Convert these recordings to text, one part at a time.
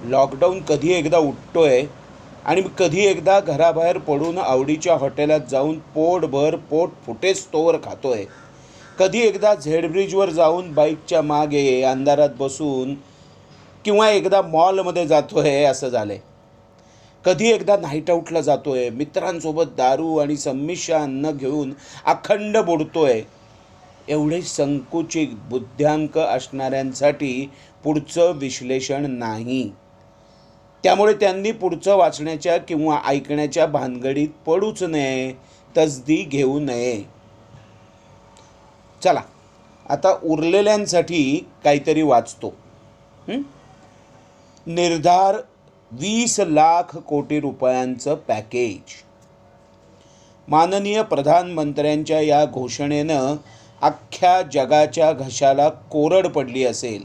Lockdown कधी एकदा उठतोय आणि कधी एकदा घराबाहेर पडून आवडीच्या हॉटेलात जाऊन पोटभर पोट फुटेस्तोवर खातोय. कधी एकदा झेड ब्रिजवर जाऊन बाईकच्या मागे अंधारात बसून किंवा एकदा मॉलमध्ये जातोय असं झालंय. कधी एकदा नाईट आऊटला जातोय, मित्रांसोबत दारू आणि संमिश्र अन्न घेऊन अखंड बुडतोय. एवढे संकुचित बुद्ध्यांक असणाऱ्यांसाठी पुढचं विश्लेषण नाही. त्यामुळे त्यांनी पुढचं वाचण्याच्या किंवा ऐकण्याच्या भानगडीत पडूच नये, तसदी घेऊ नये. चला आता उरलेल्यांसाठी काहीतरी वाचतो. निर्धार 20 लाख कोटी रुपयांचं पॅकेज. माननीय प्रधानमंत्र्यांच्या या घोषणेनं अख्ख्या जगाच्या घशाला कोरड पडली असेल.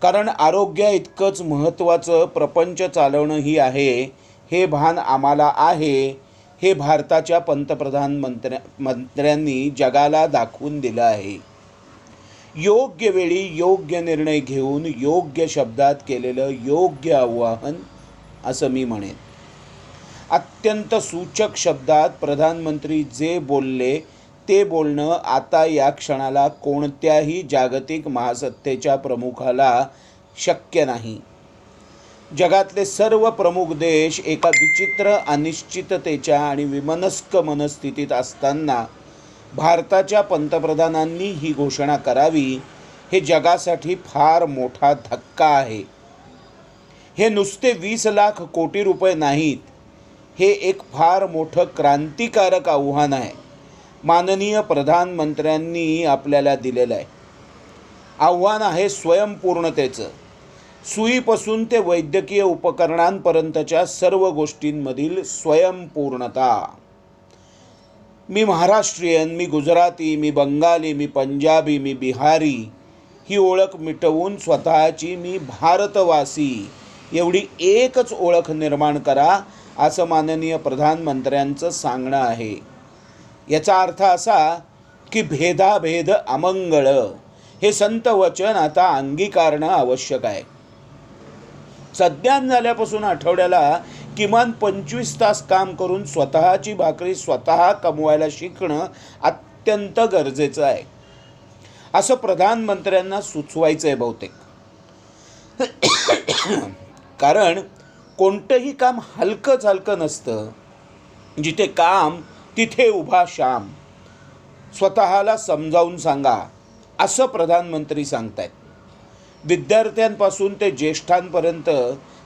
कारण आरोग्य इतकंच महत्त्वाचं प्रपंच चालवणंही आहे, हे भान आम्हाला आहे. हे भारताच्या मंत्र्यांनी जगाला दाखवून दिलं आहे. योग्य वेळी योग्य निर्णय घेऊन योग्य शब्दात केलेलं योग्य आवाहन असं मी म्हणेन. अत्यंत सूचक शब्दात प्रधानमंत्री जे बोलले ते बोलणं आता या क्षणाला कोणत्याही जागतिक महासत्तेच्या प्रमुखाला शक्य नाही. जगातले सर्व प्रमुख देश एका विचित्र अनिश्चिततेच्या आणि विमनस्क मनस्थितीत असताना भारताच्या पंतप्रधानांनी ही घोषणा करावी, हे जगासाठी फार मोठा धक्का आहे. हे नुसते 20 लाख कोटी रुपये नाहीत, हे एक फार मोठं क्रांतिकारक आव्हान आहे. माननीय प्रधानमंत्र्यांनी आपल्याला दिलेलं आहे. आव्हान आहे स्वयंपूर्णतेचं. सुईपासून ते वैद्यकीय उपकरणांपर्यंतच्या सर्व गोष्टींमधील स्वयंपूर्णता. मी महाराष्ट्रीयन, मी गुजराती, मी बंगाली, मी पंजाबी, मी बिहारी ही ओळख मिटवून स्वतःची मी भारतवासी एवढी एकच ओळख निर्माण करा, असं माननीय प्रधानमंत्र्यांचं सांगणं आहे. याचा अर्थ असा की भेदाभेद अमंगळ हे संत वचन आता अंगीकारणं आवश्यक आहे. सज्ञान झाल्यापासून आठवड्याला किमान 25 तास काम करून स्वतःची भाकरी स्वतः कमवायला शिकणं अत्यंत गरजेचं आहे, असं प्रधानमंत्र्यांना सुचवायचं आहे बहुतेक. कारण कोणतंही काम हलकं नसतं. जिथे काम तिथे उभा शाम. स्वतःला समजावून सांगा, असं प्रधानमंत्री सांगतायत. विद्यार्थ्यांपासून ते ज्येष्ठांपर्यंत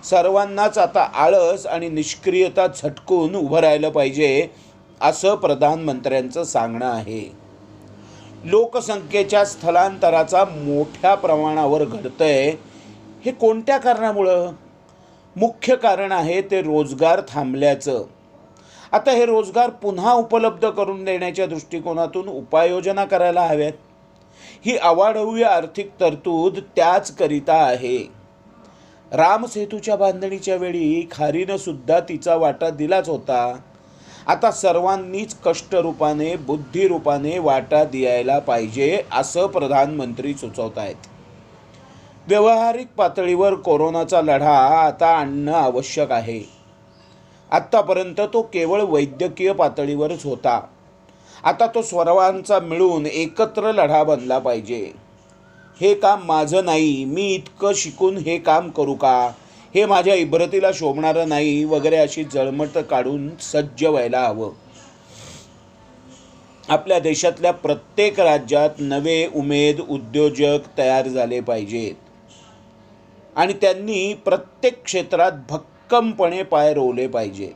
सर्वांनाच आता आळस आणि निष्क्रियता झटकून उभं राहिलं पाहिजे, असं प्रधानमंत्र्यांचं सांगणं आहे. लोकसंख्येच्या स्थलांतराचा मोठ्या प्रमाणावर घडतंय. हे कोणत्या कारणामुळं? मुख्य कारण आहे ते रोजगार थांबल्याचं. आता हे रोजगार पुन्हा उपलब्ध करून देण्याच्या दृष्टिकोनातून उपाययोजना करायला हव्यात. ही अवाढव्य आर्थिक तरतूद त्याचकरिता आहे. रामसेतूच्या बांधणीच्या वेळी खारीनं सुद्धा तिचा वाटा दिलाच होता. आता सर्वांनीच कष्टरूपाने बुद्धिरूपाने वाटा द्यायला पाहिजे, असं प्रधानमंत्री सुचवत आहेत. व्यावहारिक पातळीवर कोरोनाचा लढा आता आणणं आवश्यक आहे. आत्तापर्यंत तो केवळ वैद्यकीय पातळीवरच होता. आता तो सर्वांचा मिळून एकत्र लढा बनला पाहिजे. हे काम माझं नाही, मी इतकं शिकून हे काम करू का, हे माझ्या इब्रतीला शोभणारं नाही वगैरे अशी जळमट काढून सज्ज व्हायला हवं. आपल्या देशातल्या प्रत्येक राज्यात नवे उमेद उद्योजक तयार झाले पाहिजेत आणि त्यांनी प्रत्येक क्षेत्रात भक्कमपणे पाय रोवले पाहिजे.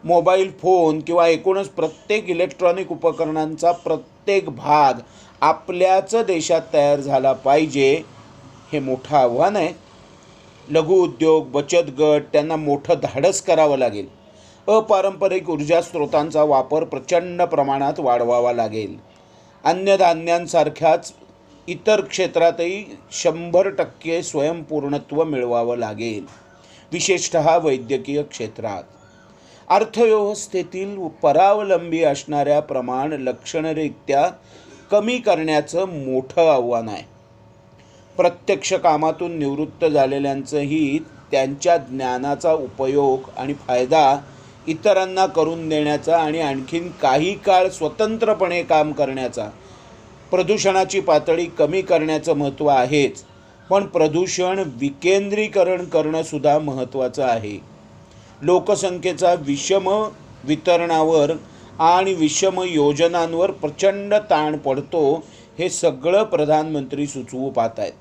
मोबाईल फोन किंवा एकूणच प्रत्येक इलेक्ट्रॉनिक उपकरणांचा प्रत्येक भाग आपल्याच देशात तयार झाला पाहिजे, हे मोठं आव्हान आहे. लघुउद्योग, बचत गट त्यांना मोठं धाडस करावं लागेल. अपारंपरिक ऊर्जा स्रोतांचा वापर प्रचंड प्रमाणात वाढवावा लागेल. अन्नधान्यांसारख्याच इतर क्षेत्रातही 100% स्वयंपूर्णत्व मिळवावं लागेल, विशेषतः वैद्यकीय क्षेत्रात. अर्थव्यवस्थेतील परावलंबी असणाऱ्या प्रमाण लक्षणरीत्या कमी करण्याचं मोठं आव्हान आहे. प्रत्यक्ष कामातून निवृत्त झालेल्यांचंही त्यांच्या ज्ञानाचा उपयोग आणि फायदा इतरांना करून देण्याचा आणि आणखीन काही काळ स्वतंत्रपणे काम करण्याचा, प्रदूषणाची पातळी कमी करण्याचं महत्त्व आहेच, पण प्रदूषण विकेंद्रीकरण करणंसुद्धा महत्त्वाचं आहे. लोकसंख्येचा विषम वितरणावर आणि विषम योजनांवर प्रचंड ताण पडतो, हे सगळं प्रधानमंत्री सुचवू पाहत आहेत.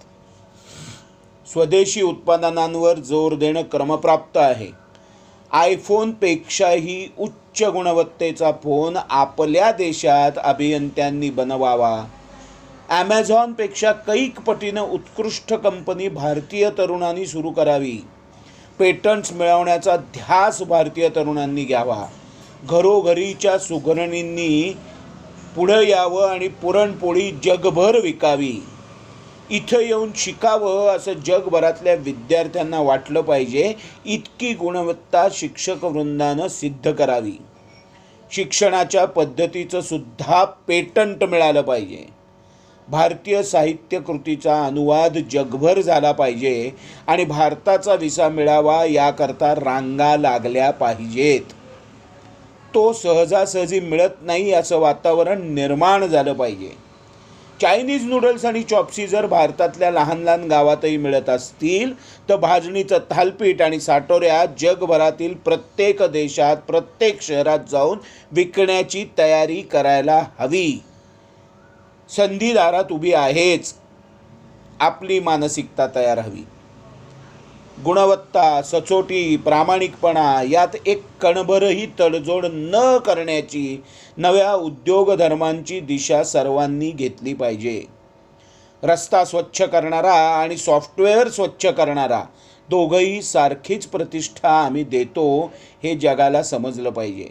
स्वदेशी उत्पादनांवर जोर देणं क्रमप्राप्त आहे. आयफोनपेक्षाही उच्च गुणवत्तेचा फोन आपल्या देशात अभियंत्यांनी बनवावा. ॲमेझॉनपेक्षा कैक पटीनं उत्कृष्ट कंपनी भारतीय तरुणांनी सुरू करावी. पेटंट्स मिळवण्याचा ध्यास भारतीय तरुणांनी घ्यावा. घरोघरीच्या सुगरणींनी पुढं यावं आणि पुरणपोळी जगभर विकावी. इथं येऊन शिकावं असं जगभरातल्या विद्यार्थ्यांना वाटलं पाहिजे. इतकी गुणवत्ता शिक्षक वृंदानं सिद्ध करावी. शिक्षणाच्या पद्धतीचं सुद्धा पेटंट मिळालं पाहिजे. भारतीय साहित्य कृतीचा अनुवाद जगभर झाला पाहिजे आणि भारताचा विसा मिळावा याकरता रांगा लागल्या पाहिजेत. तो सहजासहजी मिळत नाही असं वातावरण निर्माण झालं पाहिजे. चायनीज नूडल्स आणि चॉप्सी जर भारतातल्या लहान लहान गावातही मिळत असतील तर भाजणीचं थालपीठ आणि साटोऱ्या जगभरातील प्रत्येक देशात प्रत्येक शहरात जाऊन विकण्याची तयारी करायला हवी. संधी दारात उभी आहेच. आपली मानसिकता तयार हवी. गुणवत्ता, सचोटी, प्रामाणिकपणा यात एक कणभरही तडजोड न करण्याची नव्या उद्योगधर्मांची दिशा सर्वांनी घेतली पाहिजे. रस्ता स्वच्छ करणारा आणि सॉफ्टवेअर स्वच्छ करणारा दोघंही सारखीच प्रतिष्ठा आम्ही देतो हे जगाला समजलं पाहिजे.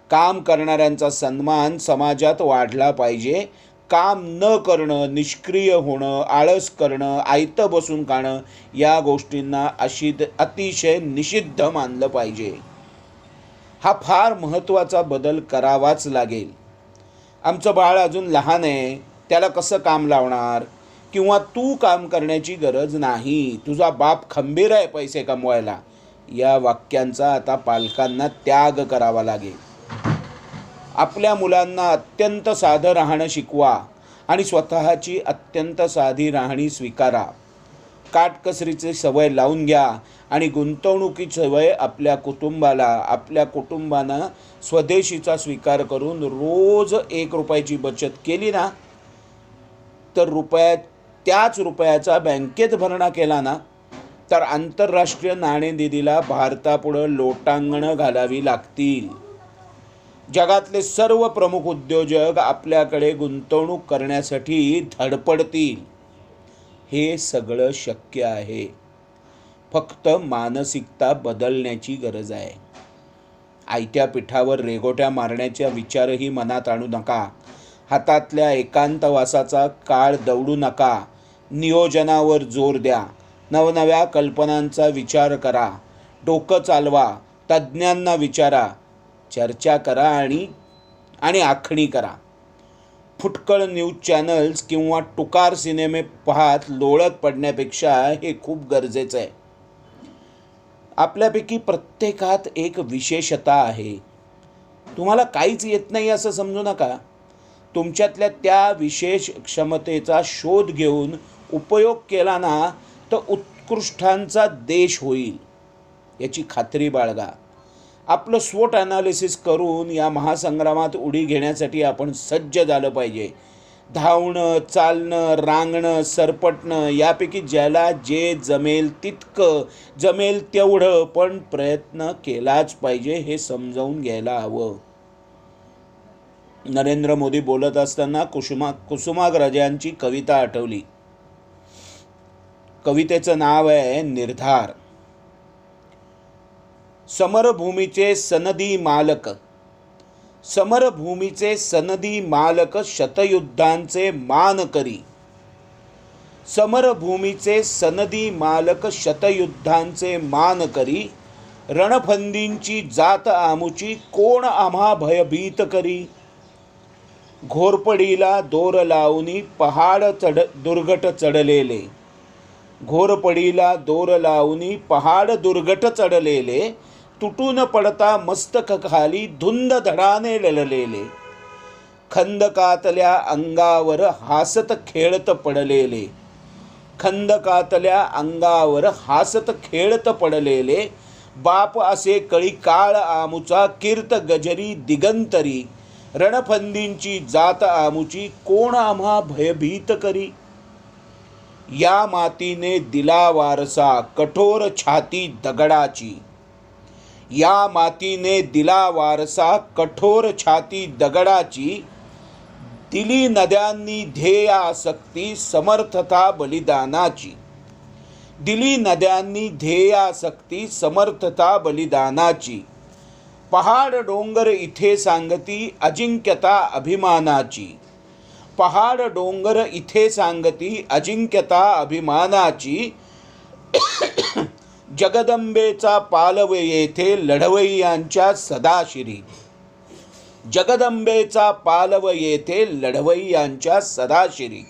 काम करणाऱ्यांचा सन्मान समाजात वाढला पाहिजे. काम न करणं, निष्क्रिय होणं, आळस करणं, आयतं बसून खाणं या गोष्टींना अतिशय निषिद्ध मानलं पाहिजे. हा फार महत्त्वाचा बदल करावाच लागेल. आमचं बाळ अजून लहान आहे, त्याला कसं काम लावणार? किंवा तू काम करण्याची गरज नाही, तुझा बाप खंबीर आहे पैसे कमवायला, या वाक्यांचा आता पालकांना त्याग करावा लागेल. आपल्या मुलांना अत्यंत साधं राहणं शिकवा आणि स्वतःची अत्यंत साधी राहणी स्वीकारा. काटकसरीची सवय लावून घ्या आणि गुंतवणुकीची सवय आपल्या कुटुंबानं स्वदेशीचा स्वीकार करून रोज 1 रुपयाची बचत केली ना, तर त्याच रुपयाचा बँकेत भरणा केला ना, तर आंतरराष्ट्रीय नाणेनिधीला भारतापुढं लोटांगणं घालावी लागतील. जगातले सर्व प्रमुख उद्योजक आपल्याकडे गुंतवणूक करण्यासाठी धडपडतील. हे सगळं शक्य आहे. फक्त मानसिकता बदलण्याची गरज आहे. आयत्या पिठावर रेघोट्या मारण्याचा विचारही मनात आणू नका. हातातल्या एकांतवासाचा काळ दवडू नका. नियोजनावर जोर द्या. नवनव्या कल्पनांचा विचार करा. डोकं चालवा. तज्ज्ञांना विचारा. चर्चा करा आणि आखणी करा. फुटकळ न्यूज चॅनल्स किंवा टुकार सिनेमे पाहत लोळत पडण्यापेक्षा हे खूप गरजेचं आहे. आपल्यापैकी प्रत्येकात एक विशेषता आहे. तुम्हाला काहीच येत नाही असं समजू नका. तुमच्यातल्या त्या विशेष क्षमतेचा शोध घेऊन उपयोग केला ना, तर उत्कृष्टांचा देश होईल, याची खात्री बाळगा. आपलं स्वॉट ॲनालिसिस करून या महासंग्रामात उडी घेण्यासाठी आपण सज्ज झालं पाहिजे. धावणं, चालणं, रांगणं, सरपटणं यापैकी ज्याला जे जमेल तितकं, जमेल तेवढं, पण प्रयत्न केलाच पाहिजे हे समजावून घ्यायला हवं. नरेंद्र मोदी बोलत असताना कुसुमाग्रजांची कविता आठवली. कवितेचं नाव आहे निर्धार. समरभूमीचे सनदी मालक, समरभूमीचे सनदी मालक शतयुद्धांचे मान करी. समरभूमीचे सनदी मालक शतयुद्धांचे मान करी. रणफंदींची जात आमुची कोण आम्हा भयभीत करी. घोरपडीला दोर लावणी पहाड दुर्गट चढलेले, घोरपडीला दोर लावणी पहाड दुर्गट चढलेले, तुटून पडता मस्तक खाली धुंद धडाने लललेले, खंदकातल्या अंगावर हासत खेळत पडलेले, खंदकातल्या अंगावर हासत खेळत पडलेले, बाप असे कळी काळ आमुचा कीर्त गजरी दिगंतरी, रणफंदींची जात आमुची कोण आम्हा भयभीत करी. या मातीने दिला वारसा कठोर छाती दगडाची, या मातीने दिला वारसा कठोर छाती दगडाची, दिली नद्यांनी ध्येयासक्ती समर्थता बलिदानाची, दिली नद्यांनी ध्येयासक्ती समर्थता बलिदानाची, पहाड डोंगर इथे सांगती अजिंक्यता अभिमानाची, पहाड डोंगर इथे सांगती अजिंक्यता अभिमानाची, जगदंबेचा पालव येथे लढवय्यांच्या सदाशिरी, जगदंबेचा पालव येथे लढवय्यांच्या सदाशिरी,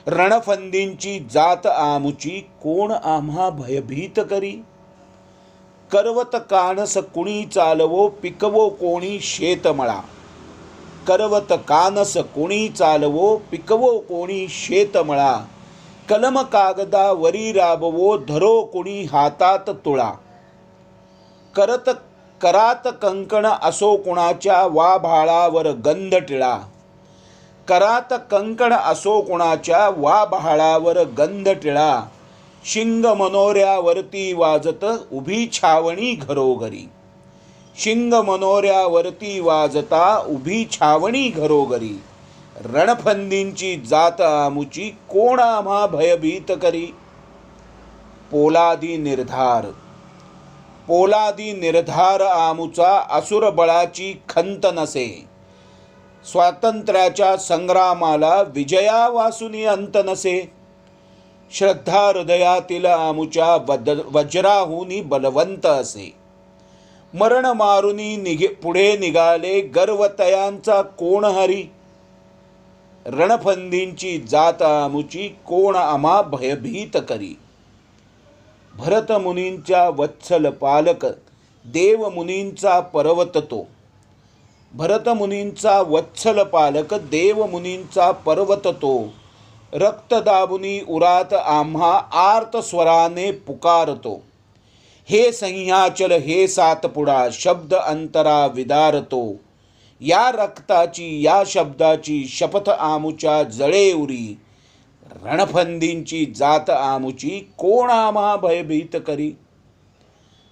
रणफंदींची जात आमुची कोण आम्हा भयभीत करी. करवत कानस कुणी चालवो पिकवो कोणी शेतमळा, करवत कानस कुणी चालवो पिकवो कोणी शेतमळा, कलम कागदा वरी राबवो धरो कुणी हातात तुळा, करात कंकण असो कुणाच्या वा भाळावर गंध टिळा, करात कंकण असो कुणाच्या वा भाळावर गंध टिळा, शिंग मनोऱ्यावरती वाजत उभी छावणी घरोघरी, शिंग मनोऱ्यावरती वाजता उभी छावणी घरोघरी, रणफंदींची जात आमुची कोण आम्हा भयभीत करी. पोलादी निर्धार, पोलादी निर्धार आमुचा असुर बळाची खंत नसे, स्वातंत्र्याच्या संग्रामाला विजया वासुनी अंत नसे, श्रद्धा हृदयातील आमुच्या वज्राहुनी बलवंत असे, मरण मारुनी पुढे निघाले गर्वतयांचा कोण हरी, रणफंदींची जात आमुची कोण आम्हा भयभीत करी. भरत मुनींच्या वत्सल पालक देव मुनींचा पर्वत तो, भरत मुनींचा वत्सल पालक देव मुनींचा पर्वत तो, रक्त दाबुनी उरात आम्हा आर्त स्वराने पुकारतो, हे सह्याचल हे सातपुडा शब्द अंतरा विदारतो, या रक्ताची या शब्दाची शपथ आमुच्या जळे उरी, रणफंदींची जात आमुची कोण आम्हा भयभीत करी.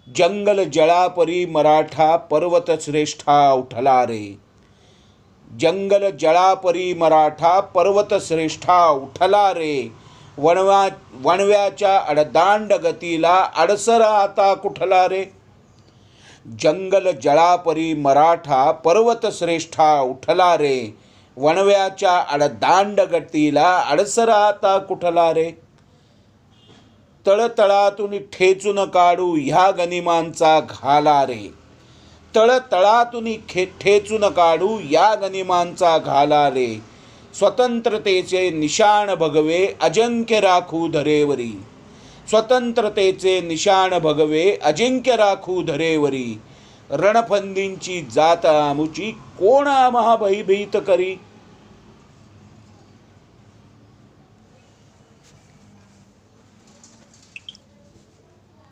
जंगल जळापरी मराठा पर्वत श्रेष्ठा उठला रे, जंगल जळापरी मराठा पर्वत श्रेष्ठा उठला रे, वणव्याच्या अडदांड गतीला अडसर आता कुठला रे, जंगल जळापरी मराठा पर्वत श्रेष्ठा उठला रे, वणव्याच्या अडदांड गतीला अडसर आता कुठला रे. तळतळातून ठेचून काढू ह्या गनिमांचा घाला रे, तळतळातून ठेचून काढू या गनिमांचा घाला रे, स्वतंत्रतेचे निशाण भगवे अजिंक्य राखू धरेवरी, स्वतंत्रतेचे निशाण भगवे अजिंक्य राखू धरेवरी, रणफंदींची जात आमुची कोण आम्हा भयभीत करी.